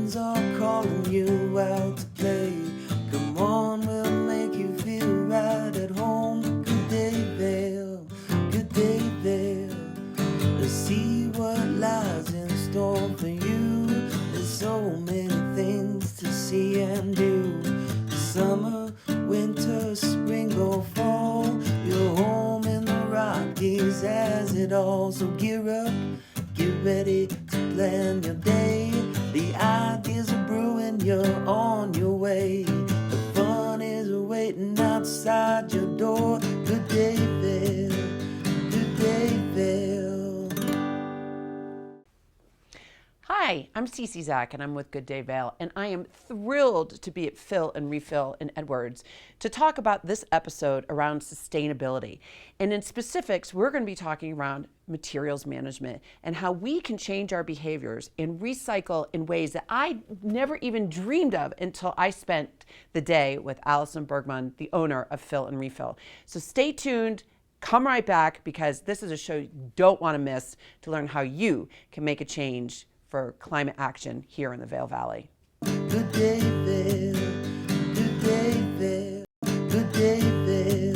friends are calling you out to play. Come on, we'll make you feel right at home. Good day, Vail. Good day, Vail. Let's see what lies in store for you. There's so many things to see and do. Summer, winter, spring or fall, you're home in the Rockies as it all. So gear up, get ready to plan your day. The ideas are brewing, you're on your way. The fun is waiting outside your door. Good day, Vail. Good day, Vail. Hi, I'm Cece Zach, and I'm with Good Day Vail, and I am thrilled to be at Fill and Refill in Edwards to talk about this episode around sustainability. And in specifics, we're going to be talking around materials management and how we can change our behaviors and recycle in ways that I never even dreamed of until I spent the day with Allison Burgund, the owner of Fill and Refill. So stay tuned. Come right back, because this is a show you don't want to miss to learn how you can make a change for climate action here in the Vail Valley. Good day, Vail. Good day, Vail. Good day, Vail.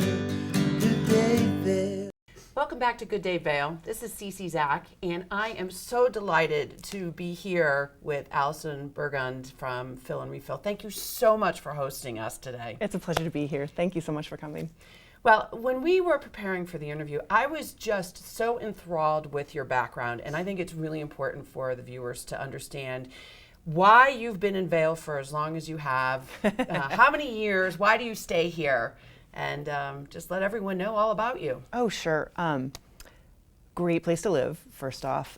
Good day, Vail. Welcome back to Good Day Vail. This is Cece Zach, and I am so delighted to be here with Allison Burgund from Fill and Refill. Thank you so much for hosting us today. It's a pleasure to be here. Thank you so much for coming. Well, when we were preparing for the interview, I was just so enthralled with your background, and I think it's really important for the viewers to understand why you've been in Vail for as long as you have, how many years, why do you stay here, and just let everyone know all about you. Oh, sure. Great place to live, first off.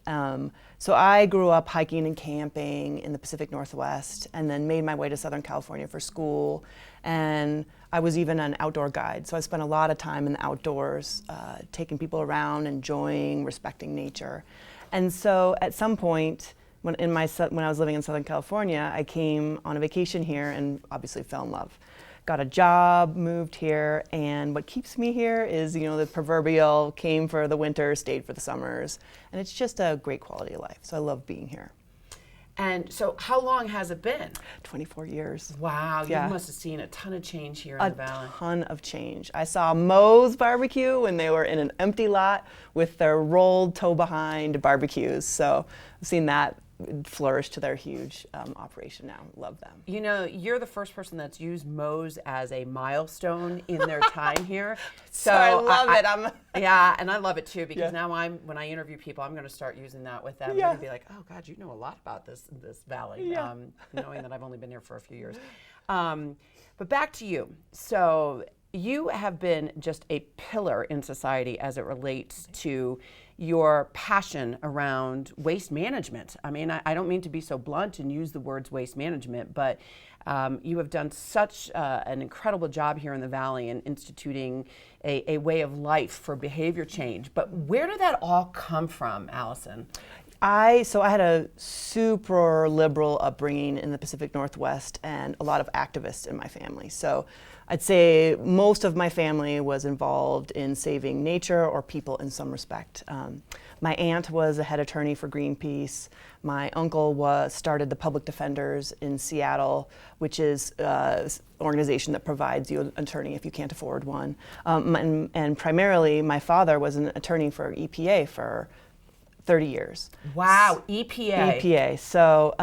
So I grew up hiking and camping in the Pacific Northwest, and then made my way to Southern California for school. And I was even an outdoor guide, so I spent a lot of time in the outdoors, taking people around, enjoying, respecting nature. And so at some point, when I was living in Southern California, I came on a vacation here and obviously fell in love. Got a job, moved here, and what keeps me here is, the proverbial came for the winter, stayed for the summers, and it's just a great quality of life. So I love being here. And so how long has it been? 24 years. Wow, Yeah. You must have seen a ton of change here in the Valley. A ton of change. I saw Moe's Barbecue when they were in an empty lot with their rolled tow behind barbecues. So I've seen that flourish to their huge operation now. Love them. You're the first person that's used Moe's as a milestone in their time here. So I love it. Yeah, and I love it too, because now when I interview people, I'm going to start using that with them. Yeah. They're going to be like, oh God, you know a lot about this valley, Yeah. knowing that I've only been here for a few years. But back to you. So you have been just a pillar in society as it relates to your passion around waste management. I mean, I don't mean to be so blunt and use the words waste management, but you have done such an incredible job here in the Valley in instituting a way of life for behavior change. But where did that all come from, Allison? I had a super liberal upbringing in the Pacific Northwest and a lot of activists in my family. So I'd say most of my family was involved in saving nature or people in some respect. My aunt was a head attorney for Greenpeace. My uncle started the Public Defenders in Seattle, which is an organization that provides you an attorney if you can't afford one. And primarily, my father was an attorney for EPA for 30 years. Wow, EPA. EPA. So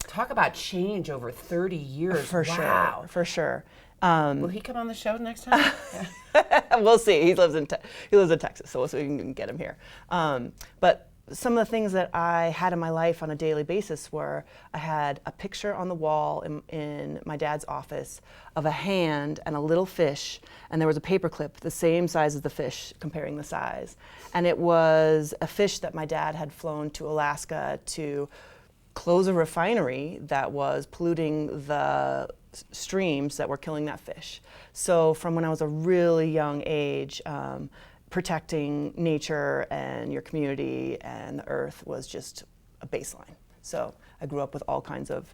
talk about change over 30 years. For wow. sure, for sure. Will he come on the show next time? We'll see. He lives in Texas, so we'll see if we can get him here. But some of the things that I had in my life on a daily basis were I had a picture on the wall in my dad's office of a hand and a little fish, and there was a paper clip the same size as the fish, comparing the size. And it was a fish that my dad had flown to Alaska to close a refinery that was polluting the streams that were killing that fish. So from when I was a really young age, protecting nature and your community and the earth was just a baseline. So I grew up with all kinds of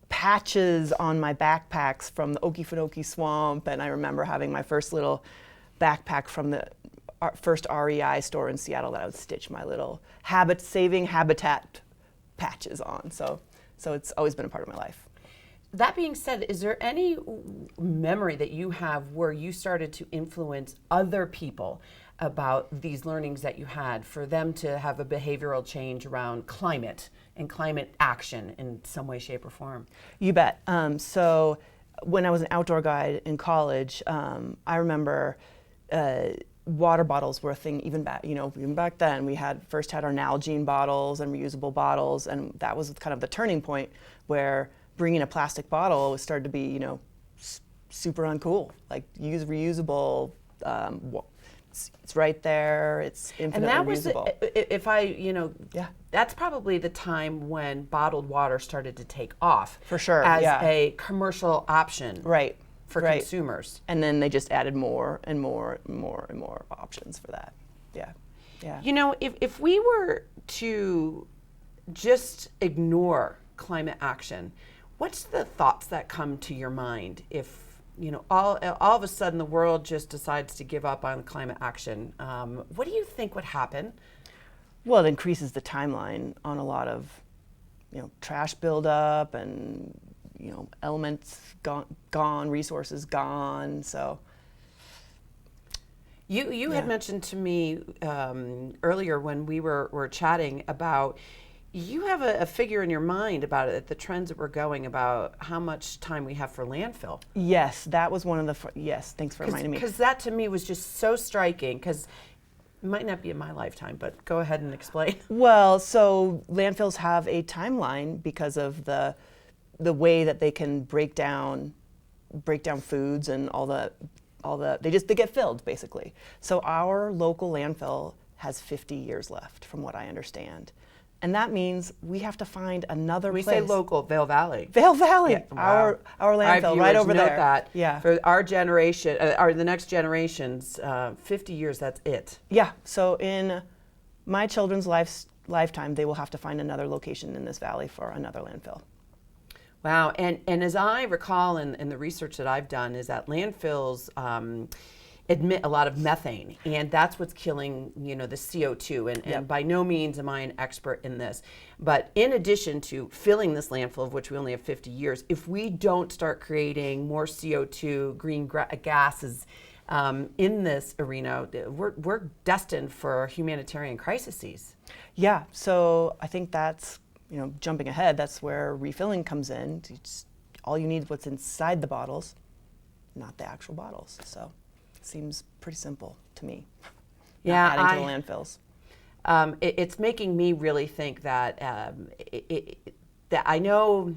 patches on my backpacks from the Okefenokee Swamp, and I remember having my first little backpack from the first REI store in Seattle that I would stitch my little saving habitat patches on. So it's always been a part of my life. That being said, is there any memory that you have where you started to influence other people about these learnings that you had, for them to have a behavioral change around climate and climate action in some way, shape, or form? You bet. So when I was an outdoor guide in college, I remember water bottles were a thing even back then. We first had our Nalgene bottles and reusable bottles, and that was kind of the turning point where bringing a plastic bottle started to be, super uncool. Like, use reusable. It's right there. It's infinitely reusable. That's probably the time when bottled water started to take off. For sure, as a commercial option. Right. For consumers. And then they just added more and more and more and more options for that. Yeah. If we were to just ignore climate action, what's the thoughts that come to your mind if all of a sudden the world just decides to give up on climate action? What do you think would happen? Well, it increases the timeline on a lot of, trash buildup and, elements gone, resources gone. So you had mentioned to me earlier when we were chatting about, you have a figure in your mind about it, the trends that we're going, about how much time we have for landfill. Yes, that was one of the, yes, thanks for reminding me. Because that to me was just so striking, because it might not be in my lifetime, but go ahead and explain. Well, so landfills have a timeline because of the way that they can break down foods and they get filled, basically. So our local landfill has 50 years left, from what I understand. And that means we have to find another place. We say local, Vail Valley. Vail Valley, yeah, wow. our landfill right over there. That. Yeah. For our generation, or the next generations, 50 years, that's it. Yeah, so in my children's lifetime, they will have to find another location in this valley for another landfill. Wow, and as I recall in the research that I've done, is that landfills emit a lot of methane, and that's what's killing the CO2. And by no means am I an expert in this, but in addition to filling this landfill, of which we only have 50 years, if we don't start creating more CO2 green gases in this arena, we're destined for humanitarian crises. Yeah, so I think that's jumping ahead, that's where refilling comes in. All you need is what's inside the bottles, not the actual bottles. So seems pretty simple to me. Yeah, adding to the landfills. It's making me really think that that I know,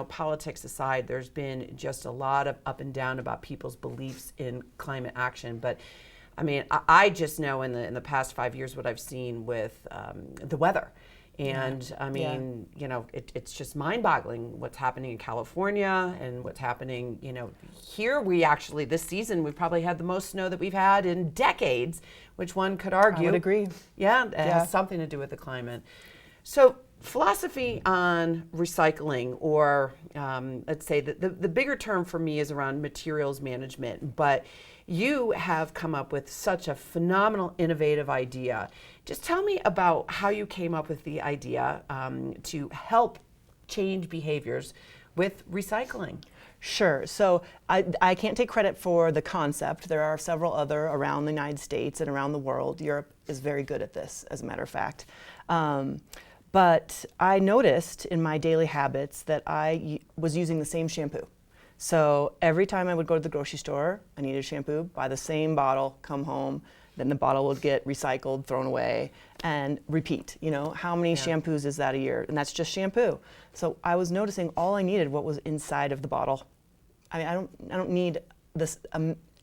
politics aside, there's been just a lot of up and down about people's beliefs in climate action. But I mean, I just know in the past 5 years what I've seen with the weather. And I mean, it's just mind-boggling what's happening in California and what's happening, here. We actually, this season, we've probably had the most snow that we've had in decades, which one could argue. I would agree. Yeah, it has something to do with the climate. So philosophy on recycling, or let's say the bigger term for me is around materials management, but you have come up with such a phenomenal, innovative idea. Just tell me about how you came up with the idea to help change behaviors with recycling. Sure. So I can't take credit for the concept. There are several other around the United States and around the world. Europe is very good at this, as a matter of fact. But I noticed in my daily habits that I was using the same shampoo. So every time I would go to the grocery store, I needed shampoo, buy the same bottle, come home, then the bottle would get recycled, thrown away, and repeat. How many shampoos is that a year? And that's just shampoo. So I was noticing all I needed what was inside of the bottle. I mean, I don't need this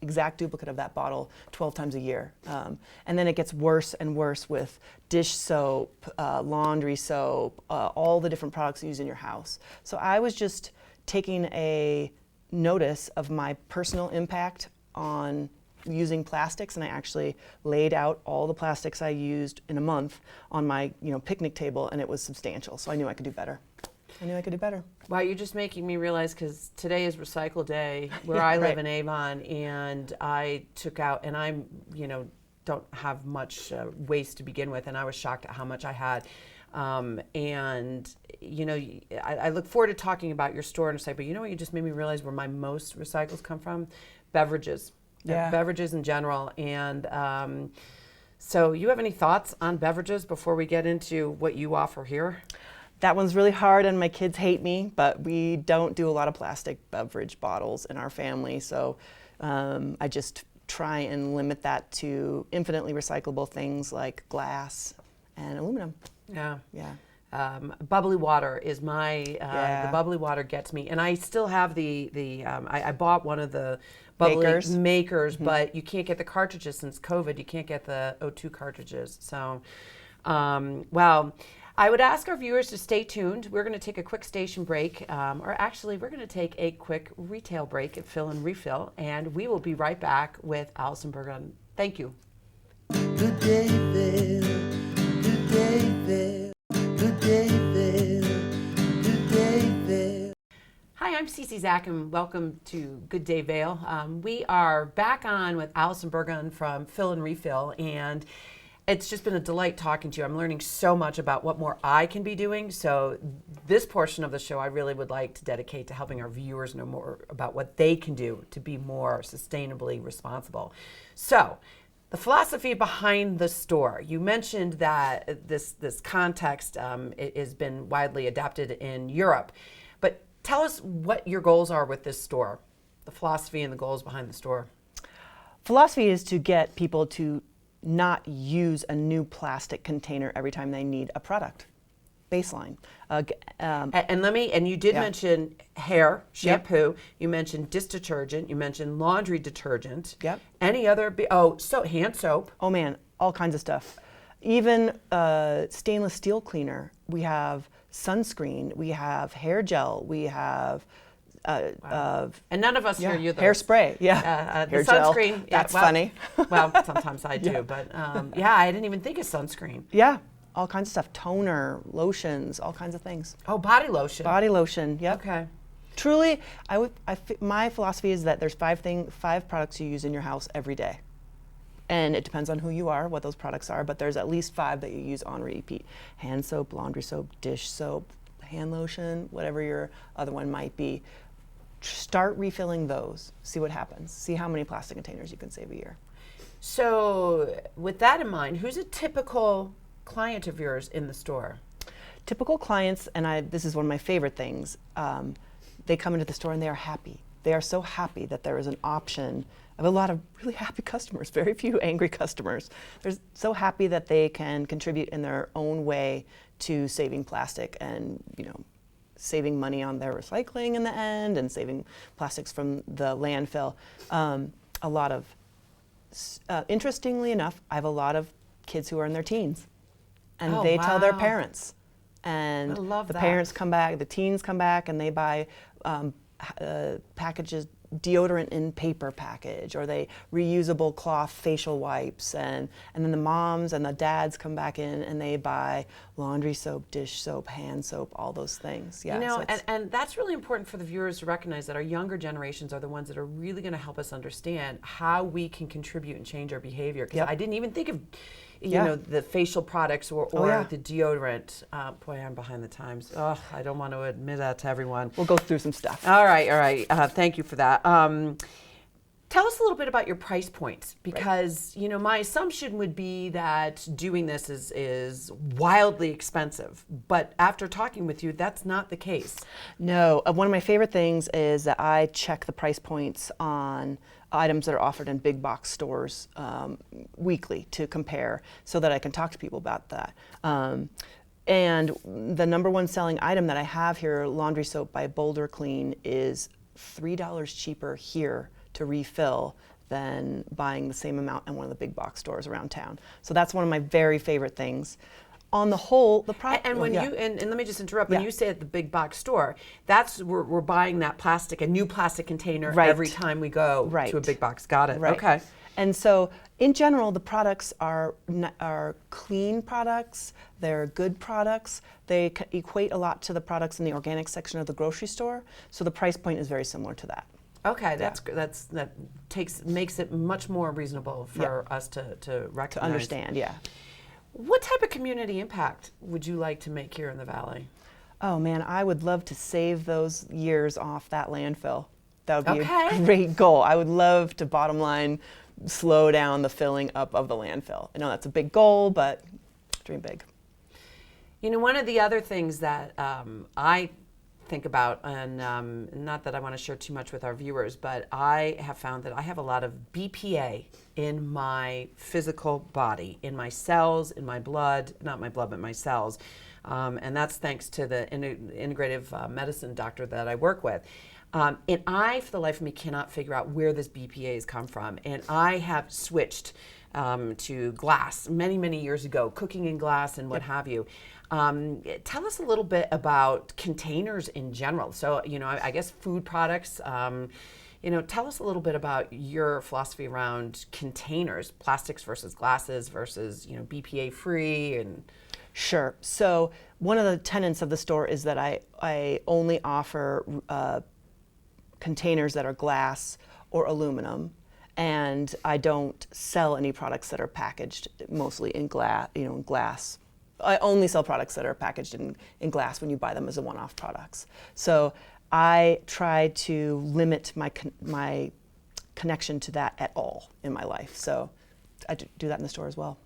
exact duplicate of that bottle 12 times a year. And then it gets worse and worse with dish soap, laundry soap, all the different products you use in your house. So I was just taking a notice of my personal impact on using plastics, and I actually laid out all the plastics I used in a month on my picnic table, and it was substantial. So I knew I could do better. Wow, you're just making me realize, because today is Recycle Day where I live in Avon, and I took out, and I'm don't have much waste to begin with, and I was shocked at how much I had. And I look forward to talking about your store in a second. But you know what? You just made me realize where my most recycles come from: beverages. Yeah. Beverages in general. And so, you have any thoughts on beverages before we get into what you offer here? That one's really hard, and my kids hate me, but we don't do a lot of plastic beverage bottles in our family. So I just try and limit that to infinitely recyclable things like glass and aluminum. Yeah. Yeah. Bubbly water is the bubbly water gets me, and I still have I bought one of the bubbly makers, but you can't get the cartridges since COVID. You can't get the O2 cartridges. So, well, I would ask our viewers to stay tuned. We're going to take a quick station break, or actually we're going to take a quick retail break at Fill and Refill, and we will be right back with Allison Burgund. Thank you. Good day, Vail. Good day, Vail. Good day, Vail. Good day, Vail. Hi, I'm Cece Zach, and welcome to Good Day Vail. We are back on with Allison Burgund from Fill and Refill, and it's just been a delight talking to you. I'm learning so much about what more I can be doing. So this portion of the show I really would like to dedicate to helping our viewers know more about what they can do to be more sustainably responsible. So the philosophy behind the store. You mentioned that this context it has been widely adapted in Europe. But tell us what your goals are with this store, the philosophy and the goals behind the store. Philosophy is to get people to not use a new plastic container every time they need a product. Baseline. And you did mention hair, shampoo, you mentioned dish detergent, you mentioned laundry detergent. Yep. Any other, hand soap. Oh man, all kinds of stuff. Even stainless steel cleaner. We have sunscreen, we have hair gel, we have And none of us here use those. Hairspray, the hair sunscreen. Gel. That's funny. Well, sometimes I do, but I didn't even think of sunscreen. Yeah, all kinds of stuff. Toner, lotions, all kinds of things. Oh, body lotion. Body lotion, yep. Okay. Truly, my philosophy is that there's five products you use in your house every day. And it depends on who you are, what those products are, but there's at least 5 that you use on repeat. Hand soap, laundry soap, dish soap, hand lotion, whatever your other one might be. Start refilling those. See what happens. See how many plastic containers you can save a year. So with that in mind, who's a typical client of yours in the store? Typical clients, and this is one of my favorite things, they come into the store and they are happy. They are so happy that there is an option. I have a lot of really happy customers, very few angry customers. They're so happy that they can contribute in their own way to saving plastic and, saving money on their recycling in the end and saving plastics from the landfill. Interestingly enough, I have a lot of kids who are in their teens, and they tell their parents. And I love the that. parents come back, the teens come back, and they buy packages, deodorant in paper package, or they reusable cloth facial wipes, and then the moms and the dads come back in and they buy laundry soap, dish soap, hand soap, all those things. Yeah, and that's really important for the viewers to recognize that our younger generations are the ones that are really going to help us understand how we can contribute and change our behavior. Because I didn't even think of the facial products or the deodorant. Boy, I'm behind the times. Ugh, I don't want to admit that to everyone. We'll go through some stuff. All right. Thank you for that. Tell us a little bit about your price points, because my assumption would be that doing this is wildly expensive. But after talking with you, that's not the case. No, one of my favorite things is that I check the price points on items that are offered in big box stores weekly to compare, so that I can talk to people about that. And the number one selling item that I have here, laundry soap by Boulder Clean, is $3 cheaper here to refill than buying the same amount in one of the big box stores around town. So that's one of my very favorite things. On the whole, the product. And when and let me just interrupt. When you say at the big box store, that's we're buying that a new plastic container every time we go to a big box. Got it. Right. Okay. And so, in general, the products are clean products. They're good products. They equate a lot to the products in the organic section of the grocery store. So the price point is very similar to that. Okay, that makes it much more reasonable for us to recognize. To understand, yeah. What type of community impact would you like to make here in the Valley? Oh man, I would love to save those years off that landfill. That would be Okay. a great goal. I would love to, bottom line, slow down the filling up of the landfill. I know that's a big goal, but dream big. You know, one of the other things that I think about, and not that I want to share too much with our viewers, but I have found that I have a lot of BPA in my physical body, in my cells, in my blood, not my blood, but my cells. And that's thanks to the integrative medicine doctor that I work with. And I, for the life of me, cannot figure out where this BPA has come from. And I have switched to glass many, many years ago, cooking in glass and what have you. Tell us a little bit about containers in general. So, you know, I guess food products, you know, tell us a little bit about your philosophy around containers, plastics versus glasses versus, you know, BPA free and... Sure. So one of the tenets of the store is that I only offer containers that are glass or aluminum, and I don't sell any products that are packaged mostly in glass. Glass. I only sell products that are packaged in glass when you buy them as a one-off products. So I try to limit my connection to that at all in my life. So I do that in the store as well.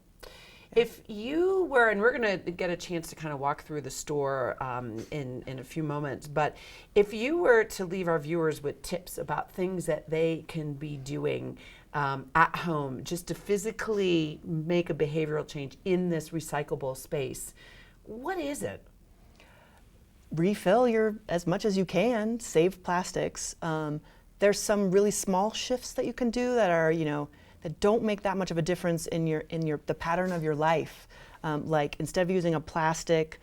If you were, and we're going to get a chance to kind of walk through the store in a few moments, but if you were to leave our viewers with tips about things that they can be doing at home just to physically make a behavioral change in this recyclable space, what is it? Refill as much as you can, save plastics. There's some really small shifts that you can do that are, that don't make that much of a difference in the pattern of your life. Like instead of using a plastic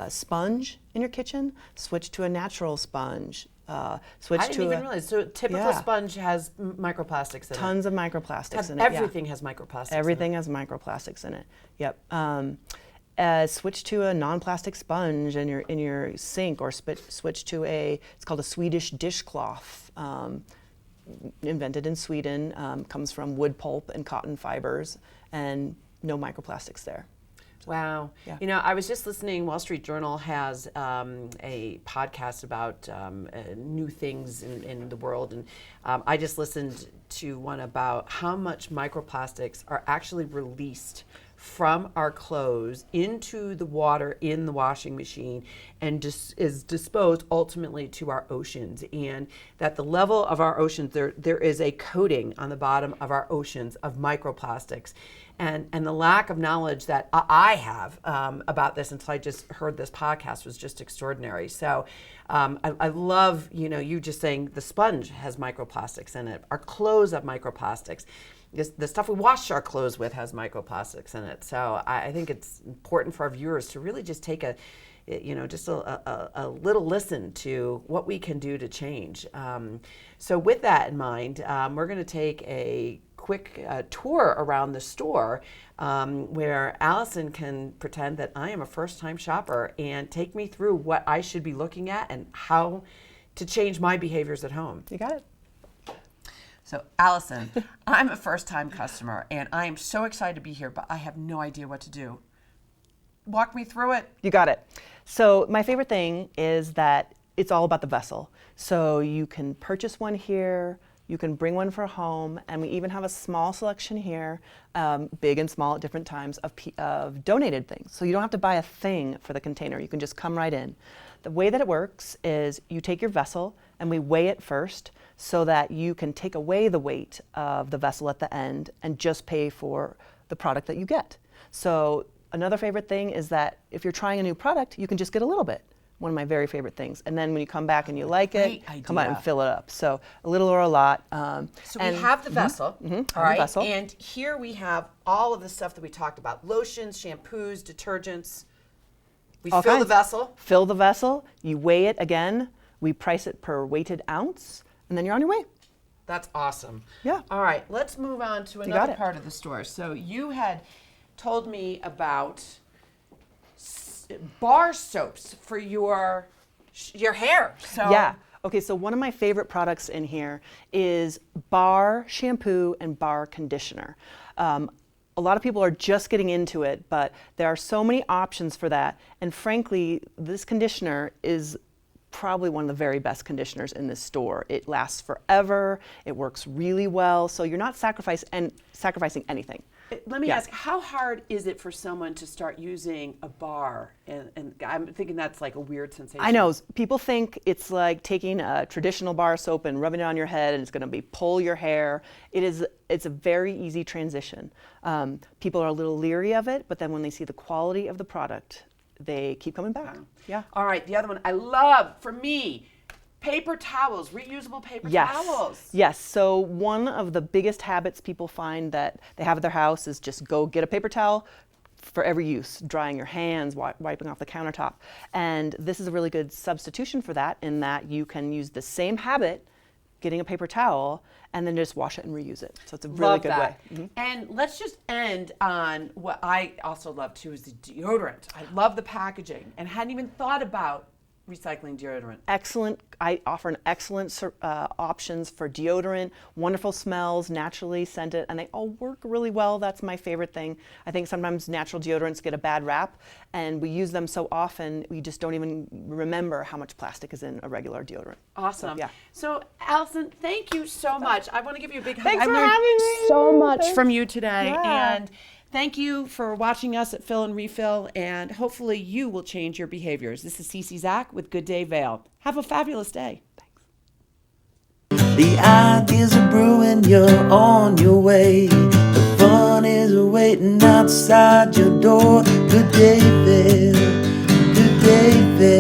sponge in your kitchen, switch to a natural sponge. I didn't even realize. So a typical sponge has microplastics in it. Tons of microplastics in it. Everything has microplastics. Everything has microplastics in it. Yep. Switch to a non-plastic sponge in your sink, or switch to it's called a Swedish dishcloth. Invented in Sweden, comes from wood pulp and cotton fibers, and no microplastics there. Wow. Yeah. You know, I was just listening, Wall Street Journal has a podcast about new things in the world, and I just listened to one about how much microplastics are actually released from our clothes into the water in the washing machine and is disposed ultimately to our oceans, and that the level of our oceans, there is a coating on the bottom of our oceans of microplastics. And the lack of knowledge that I have about this until I just heard this podcast was just extraordinary. So I love, you just saying the sponge has microplastics in it. Our clothes have microplastics. The stuff we wash our clothes with has microplastics in it. So I think it's important for our viewers to really just take a little listen to what we can do to change. So with that in mind, we're going to take a quick tour around the store where Allison can pretend that I am a first-time shopper and take me through what I should be looking at and how to change my behaviors at home. You got it. So Allison, I'm a first-time customer and I am so excited to be here, but I have no idea what to do. Walk me through it. You got it. So my favorite thing is that it's all about the vessel. So you can purchase one here, you can bring one for home, and we even have a small selection here, big and small at different times, of donated things. So you don't have to buy a thing for the container. You can just come right in. The way that it works is you take your vessel and we weigh it first so that you can take away the weight of the vessel at the end and just pay for the product that you get. So another favorite thing is that if you're trying a new product, you can just get a little bit. One of my very favorite things. And then when you come back and you like it, come out and fill it up. So a little or a lot. So we have the vessel, all right? Vessel. And here we have all of the stuff that we talked about: lotions, shampoos, detergents. We All fill kinds. the vessel. Fill the vessel. You weigh it again. We price it per weighted ounce, and then you're on your way. That's awesome. Yeah. All right, let's move on to another part of the store. So you had told me about bar soaps for your hair. So Yeah. Okay, so one of my favorite products in here is bar shampoo and bar conditioner. a lot of people are just getting into it, but there are so many options for that. And frankly, this conditioner is probably one of the very best conditioners in this store. It lasts forever. It works really well. So you're not sacrificing anything. Let me ask, how hard is it for someone to start using a bar? And I'm thinking that's like a weird sensation. I know. People think it's like taking a traditional bar soap and rubbing it on your head and it's going to pull your hair. It's a very easy transition. People are a little leery of it, but then when they see the quality of the product, they keep coming back. Wow. Yeah. All right, the other one I love, for me, paper towels, reusable paper towels. Yes. So one of the biggest habits people find that they have at their house is just go get a paper towel for every use, drying your hands, wiping off the countertop. And this is a really good substitution for that, in that you can use the same habit, getting a paper towel, and then just wash it and reuse it. So it's a really good way. Mm-hmm. And let's just end on what I also love too, is the deodorant. I love the packaging and hadn't even thought about recycling deodorant. Excellent. I offer an excellent options for deodorant, wonderful smells, naturally scented, and they all work really well. That's my favorite thing. I think sometimes natural deodorants get a bad rap, and we use them so often we just don't even remember how much plastic is in a regular deodorant. Awesome. So, yeah. So, Allison, thank you so much. I want to give you a big hug. Thanks for I learned having me. so much Thanks. from you today. Yeah. And thank you for watching us at Fill and Refill, and hopefully you will change your behaviors. This is Cece Zach with Good Day Vail. Have a fabulous day. The ideas are brewing, you're on your way. The fun is waiting outside your door. Good day, Vail.